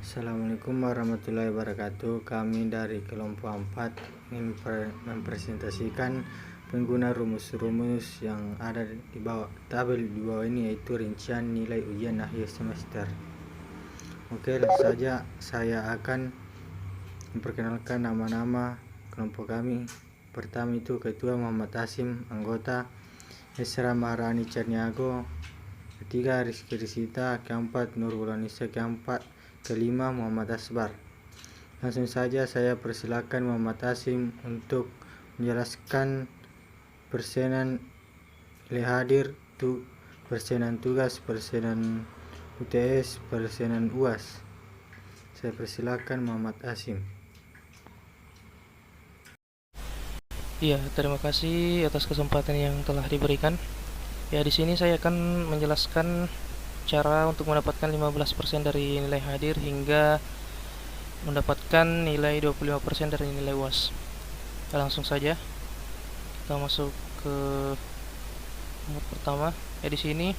Assalamualaikum warahmatullahi wabarakatuh. Kami dari kelompok 4 ingin mempresentasikan pengguna rumus-rumus yang ada di bawah tabel di bawah ini, yaitu rincian nilai ujian akhir semester. Oke, langsung saja saya akan memperkenalkan nama-nama kelompok kami. Pertama itu Ketua Muhammad Hasim, anggota Esra Maharani Cerniago, ketiga Rizky Rizita, keempat Nurbulanisa, keempat kelima Muhammad Asbar. Langsung saja saya persilakan Muhammad Hasim untuk menjelaskan persenan nilai hadir, persenan tugas, persenan UTS, persenan UAS. Saya persilakan Muhammad Hasim. Iya, terima kasih atas kesempatan yang telah diberikan. Ya, di sini saya akan menjelaskan cara untuk mendapatkan 15% dari nilai hadir hingga mendapatkan nilai 25% dari nilai UAS. Ya, langsung saja kita masuk ke nomor pertama. Ya, di sini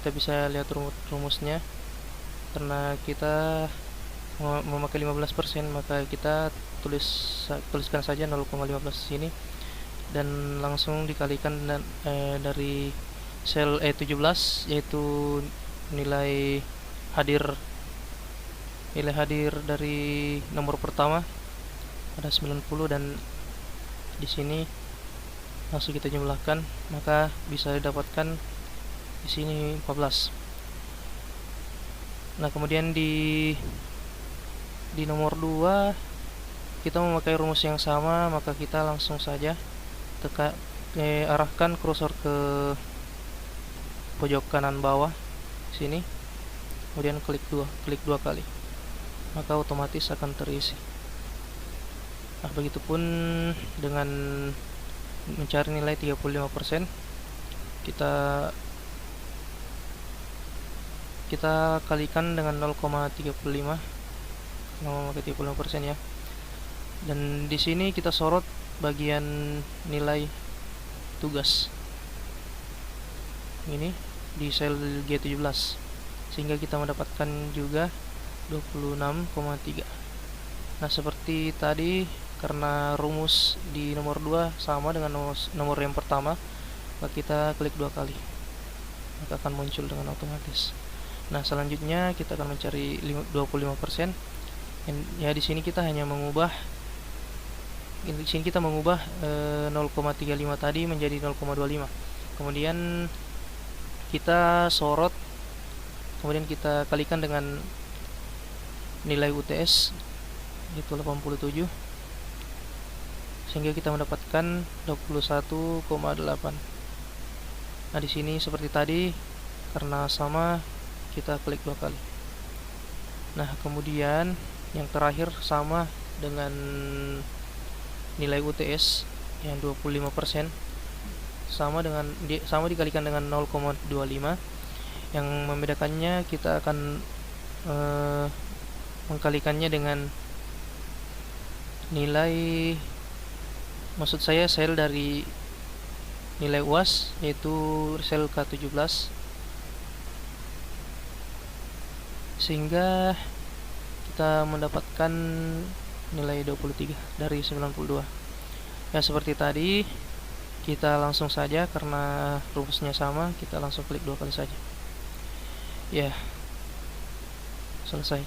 kita bisa lihat rumusnya. Karena kita memakai 15%, maka kita tuliskan saja 0,15 di sini dan langsung dikalikan dari sel E17, yaitu nilai hadir dari nomor pertama ada 90, dan di sini langsung kita jumlahkan, maka bisa didapatkan di sini 14. Nah, kemudian di nomor 2 kita memakai rumus yang sama, maka kita langsung saja arahkan kursor ke pojok kanan bawah sini, kemudian klik dua kali, maka otomatis akan terisi. Nah, begitupun dengan mencari nilai 35%, kita kalikan dengan 0,35 memakai 35% ya. Dan di sini kita sorot bagian nilai tugas ini di sel G17, sehingga kita mendapatkan juga 26,3. Nah, seperti tadi, karena rumus di nomor 2 sama dengan nomor yang pertama, maka kita klik 2 kali, maka akan muncul dengan otomatis. Nah, selanjutnya kita akan mencari 25%. Ya, di sini kita hanya mengubah 0,35 tadi menjadi 0,25. Kemudian kita sorot, kemudian kita kalikan dengan nilai UTS, yaitu 87, sehingga kita mendapatkan 21,8. Nah, di sini seperti tadi, karena sama, kita klik 2 kali. Nah, kemudian yang terakhir sama dengan nilai UTS yang 25%, sama dikalikan dengan 0,25. Yang membedakannya, kita akan mengkalikannya dengan nilai, maksud saya sel dari nilai UAS, yaitu sel K17, sehingga kita mendapatkan nilai 23 dari 92. Ya, seperti tadi, kita langsung saja, karena rumusnya sama, kita langsung klik 2 kali saja. Ya, selesai.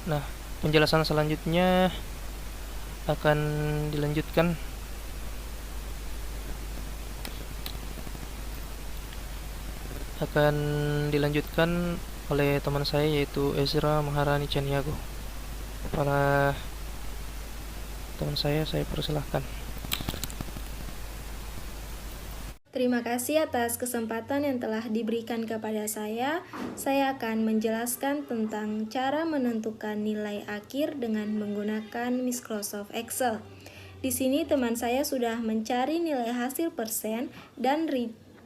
Nah, penjelasan selanjutnya akan dilanjutkan oleh teman saya, yaitu Ezra Maharani Cerniago. Para teman saya persilahkan. Terima kasih atas kesempatan yang telah diberikan kepada saya. Saya akan menjelaskan tentang cara menentukan nilai akhir dengan menggunakan Microsoft Excel. Di sini teman saya sudah mencari nilai hasil persen dan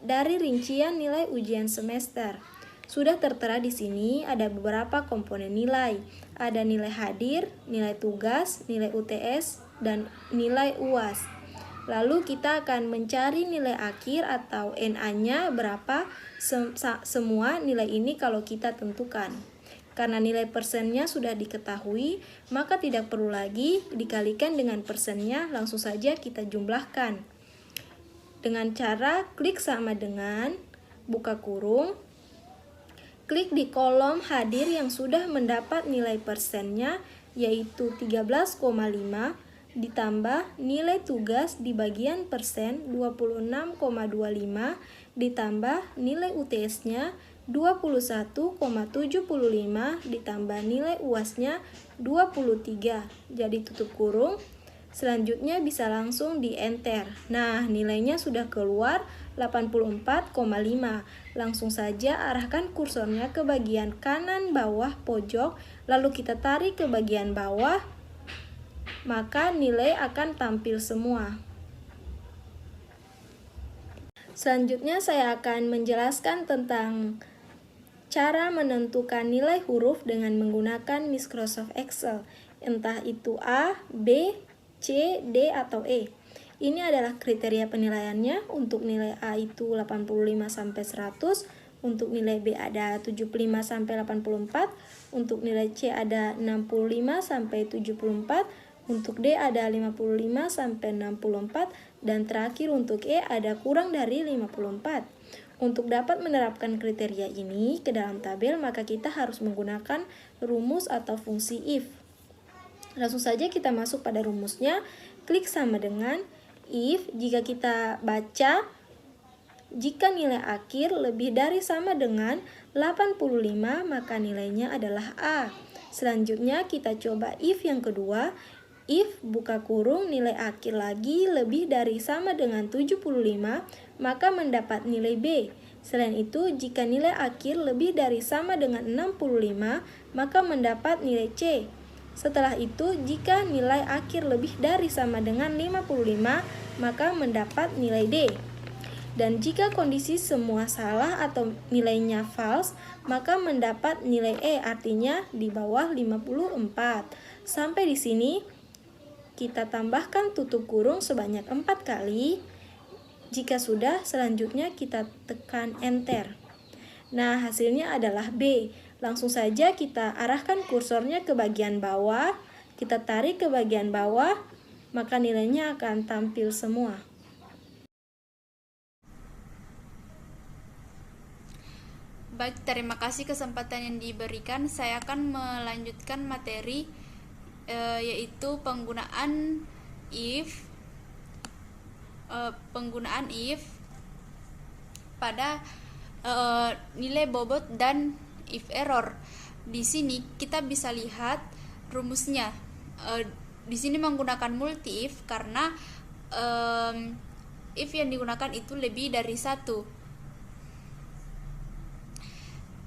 dari rincian nilai ujian semester. Sudah tertera di sini ada beberapa komponen nilai. Ada nilai hadir, nilai tugas, nilai UTS, dan nilai UAS. Lalu kita akan mencari nilai akhir atau NA-nya berapa. Semua nilai ini kalau kita tentukan. Karena nilai persennya sudah diketahui, maka tidak perlu lagi dikalikan dengan persennya, langsung saja kita jumlahkan. Dengan cara klik sama dengan, buka kurung, klik di kolom hadir yang sudah mendapat nilai persennya, yaitu 13,5, ditambah nilai tugas di bagian persen 26,25, ditambah nilai UTS-nya 21,75, ditambah nilai UAS-nya 23. Jadi tutup kurung. Selanjutnya bisa langsung di enter. Nah, nilainya sudah keluar 84,5. Langsung saja arahkan kursornya ke bagian kanan bawah pojok, lalu kita tarik ke bagian bawah, maka nilai akan tampil semua. Selanjutnya saya akan menjelaskan tentang cara menentukan nilai huruf dengan menggunakan Microsoft Excel, entah itu A, B, C, D, atau E. Ini adalah kriteria penilaiannya. Untuk nilai A itu 85-100, untuk nilai B ada 75-84, untuk nilai C ada 65-74, untuk D ada 55-64, dan terakhir untuk E ada kurang dari 54. Untuk dapat menerapkan kriteria ini ke dalam tabel, maka kita harus menggunakan rumus atau fungsi if. Langsung saja kita masuk pada rumusnya, klik sama dengan if. Jika kita baca, jika nilai akhir lebih dari sama dengan 85, maka nilainya adalah A. Selanjutnya kita coba if yang kedua. If buka kurung nilai akhir lagi lebih dari sama dengan 75, maka mendapat nilai B. Selain itu, jika nilai akhir lebih dari sama dengan 65, maka mendapat nilai C. Setelah itu, jika nilai akhir lebih dari sama dengan 55, maka mendapat nilai D. Dan jika kondisi semua salah atau nilainya false, maka mendapat nilai E, artinya di bawah 54. Sampai di sini, kita tambahkan tutup kurung sebanyak 4 kali. Jika sudah, selanjutnya kita tekan enter. Nah, hasilnya adalah B. Langsung saja kita arahkan kursornya ke bagian bawah, kita tarik ke bagian bawah, maka nilainya akan tampil semua. Baik, terima kasih kesempatan yang diberikan. Saya akan melanjutkan materi yaitu penggunaan if pada nilai bobot dan if error. Di sini kita bisa lihat rumusnya. Di sini menggunakan multi if karena if yang digunakan itu lebih dari satu.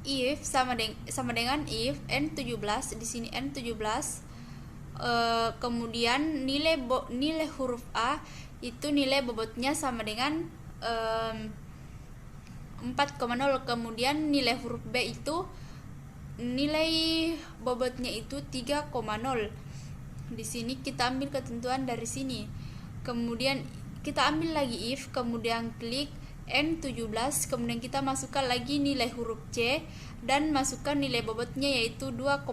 If sama dengan if n17, di sini n17. Kemudian nilai huruf A itu nilai bobotnya sama dengan 4,0. Kemudian nilai huruf B itu nilai bobotnya itu 3,0. Di sini kita ambil ketentuan dari sini. Kemudian kita ambil lagi if, kemudian klik N17, kemudian kita masukkan lagi nilai huruf C dan masukkan nilai bobotnya yaitu 2,0.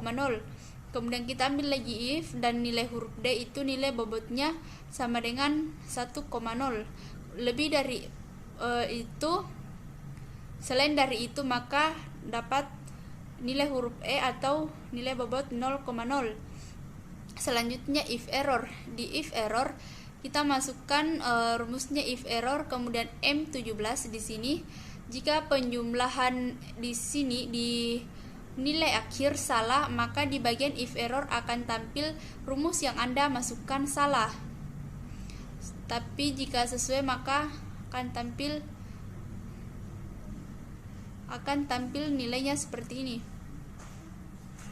Kemudian kita ambil lagi if dan nilai huruf D itu nilai bobotnya sama dengan 1,0. Lebih dari itu, selain dari itu maka dapat nilai huruf E atau nilai bobot 0,0. Selanjutnya if error. Di if error kita masukkan rumusnya if error, kemudian M17 di sini. Jika penjumlahan di sini di nilai akhir salah, maka di bagian if error akan tampil rumus yang Anda masukkan salah. Tapi jika sesuai maka akan tampil nilainya seperti ini.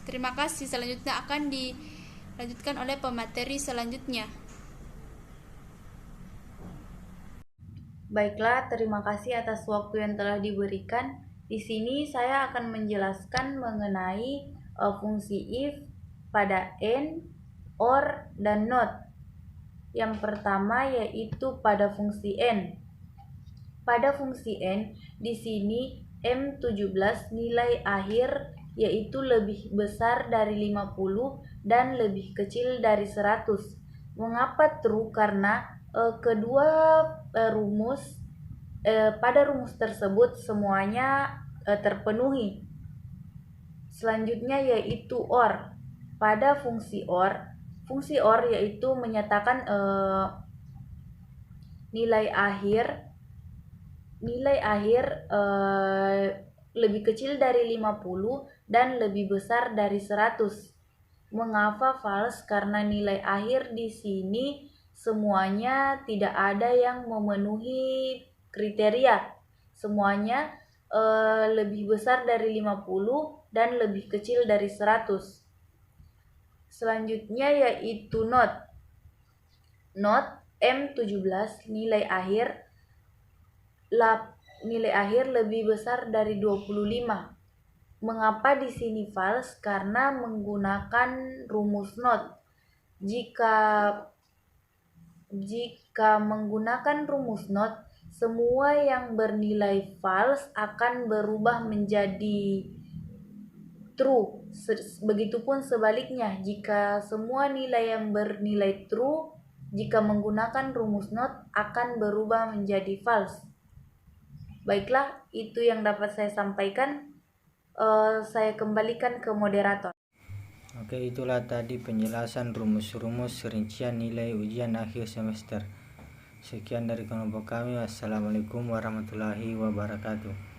Terima kasih. Selanjutnya akan dilanjutkan oleh pemateri selanjutnya. Baiklah, terima kasih atas waktu yang telah diberikan. Di sini saya akan menjelaskan mengenai fungsi if pada and, or, dan not. Yang pertama yaitu pada fungsi N. Pada fungsi N, di sini M17 nilai akhir yaitu lebih besar dari 50 dan lebih kecil dari 100. Mengapa true? Karena kedua rumus pada rumus tersebut semuanya terpenuhi. Selanjutnya yaitu OR. Pada fungsi OR yaitu menyatakan nilai akhir lebih kecil dari 50 dan lebih besar dari 100. Mengapa false? Karena nilai akhir di sini semuanya tidak ada yang memenuhi kriteria. Semuanya lebih besar dari 50 dan lebih kecil dari 100. Selanjutnya yaitu not. Not M17 nilai akhir lebih besar dari 25. Mengapa di sini false? Karena menggunakan rumus not. Jika menggunakan rumus not, semua yang bernilai false akan berubah menjadi true. Begitupun sebaliknya, jika semua nilai yang bernilai true, jika menggunakan rumus not akan berubah menjadi false. Baiklah, itu yang dapat saya sampaikan. Saya kembalikan ke moderator. Oke, itulah tadi penjelasan rumus-rumus rincian nilai ujian akhir semester. Sekian dari kelompok kami. Wassalamualaikum warahmatullahi wabarakatuh.